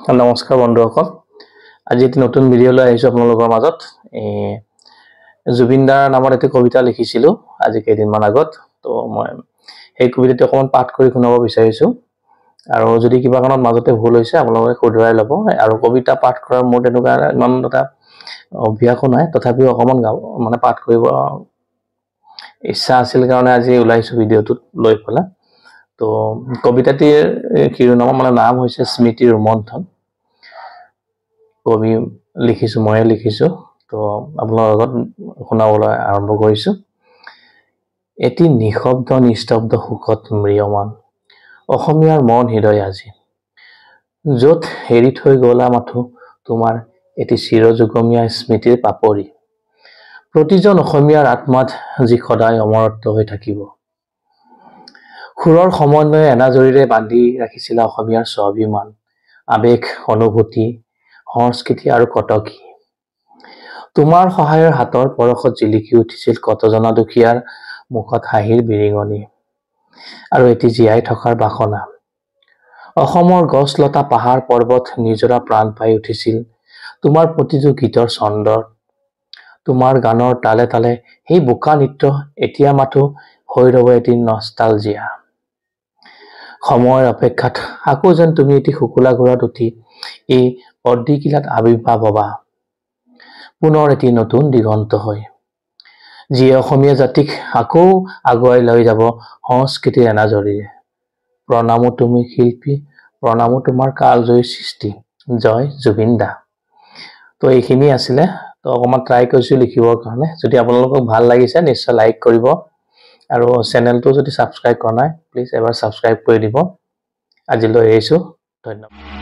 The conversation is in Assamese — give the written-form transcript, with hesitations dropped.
নমস্কাৰ বন্ধুসকল আজি এটি নতুন ভিডিঅ লৈ আহিছো আপোনালোকৰ মাজত জুবিনদাৰ নামত এটি কবিতা লিখিছিলো আজি কেইদিনমান আগত তো মই এই কবিতাটো অকমান পাঠ কৰি শুনাব বিচাৰিছো আৰু যদি কিবা কাৰণত মাজতে ভুল হৈছে আপোনালোকে শুধৰাই ল'ব আৰু কবিতা পাঠ কৰাৰ মোৰ তেনেকুৱা ইমান এটা অভ্যাস নাই তথাপিও অকমান মানে পাঠ কৰিব ইচ্ছা আছিল কাৰণে আজি ওলাইছো ভিডিঅটো লৈ পেলা তো কবিতাটিৰ শিৰোনাম মানে নাম হৈছে স্মৃতিৰ ৰোমন্থন কবি লিখিছো মই লিখিছো তো আপোনালোকৰ আগত শুনাবলৈ আৰম্ভ কৰিছো এটি নিশব্দ নিস্তব্ধ সুখত মৃয়মান অসমীয়াৰ মন হৃদয় আজি য'ত হেৰি থৈ গলা মাথো তোমাৰ এটি চিৰযুগমীয়া স্মৃতিৰ পাপৰি প্ৰতিজন অসমীয়াৰ আত্মাত যি সদায় অমৰত্ব হৈ থাকিব খুৰৰ সমন্বয়ে এনাজৰীৰে বান্ধি ৰাখিছিল অসমীয়াৰ স্বাভিমান আবেগ অনুভূতি সংস্কৃতি আৰু কটকী তোমাৰ সহায়ৰ হাতৰ পৰশত জিলিকি উঠিছিল কতজনা দুখীয়াৰ মুখত হাঁহিৰ বিৰিঙনি আৰু এটি জীয়াই থকাৰ বাসনা অসমৰ গছ লতা পাহাৰ পৰ্বত নিজৰা প্ৰাণ পাই উঠিছিল তোমাৰ প্ৰতিটো গীতৰ ছন্দত তোমাৰ গানৰ তালে তালে সেই বোকা নৃত্য এতিয়া মাথো হৈ ৰব এটি নষ্টালজিয়া সময়ৰ অপেক্ষাত আকৌ যেন তুমি এটি শুকুলা ঘোঁৰাত উঠি এই অৰ্ধিকিলাত আবিৰ্ভাৱ হবা পুনৰ এটি নতুন দিগন্ত হয় যিয়ে অসমীয়া জাতিক আকৌ আগুৱাই লৈ যাব সংস্কৃতিৰ এনাজৰীৰে প্ৰণামো তুমি শিল্পী প্ৰণামো তোমাৰ কালজয়ী সৃষ্টি জয় জুবিন দা তো এইখিনি আছিলে তো অকমান ট্ৰাই কৰিছো লিখিবৰ কাৰণে যদি আপোনালোকক ভাল লাগিছে নিশ্চয় লাইক কৰিব আৰু চেনেলটো যদি সাবস্ক্ৰাইব কৰা নাই প্লিজ এবাৰ সাবস্ক্ৰাইব কৰি দিব আজিলৈ এৰিছো ধন্যবাদ